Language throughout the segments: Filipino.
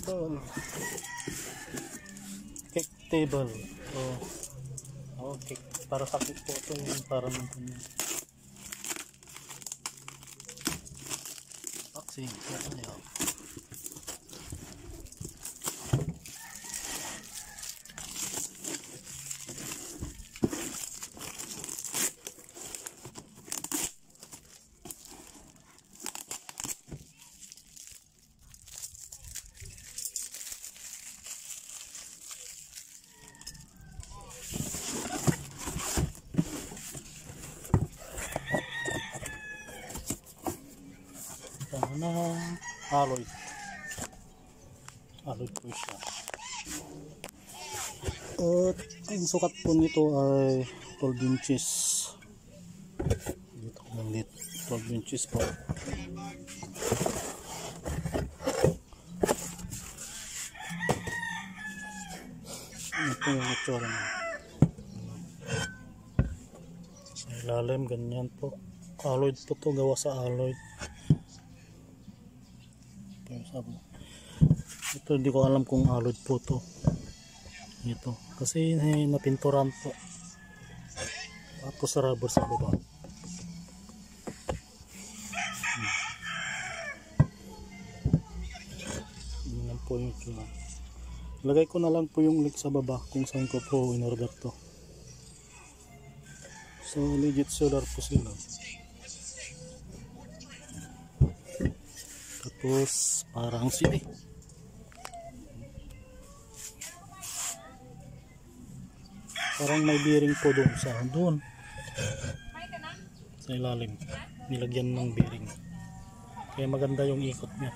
table. Cake table. Oh, cake. Para sa cake po ito yung parang boxing. Ayan. Na alloy po siya. At ang sukat po nito ay 12 inches dito ulit 12 inches po. Ito yung itsura niya sa ilalim, ganyan po. Alloy po to, gawa sa alloy. Ito hindi ko alam kung alloy po to. Ito kasi napinturan po. Tapos rubber sa baba. Yan po yung ito. Lagay ko na lang po yung link sa baba kung saan ko po in order to. So legit seller po sila. Tapos parang CD. Parang may bearing po doon sa ilalim. Nilagyan ng bearing. Kaya maganda yung ikot niya.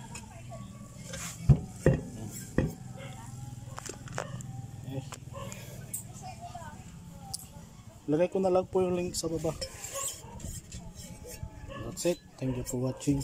Okay. Lagay ko na lang po yung link sa baba. That's it. Thank you for watching.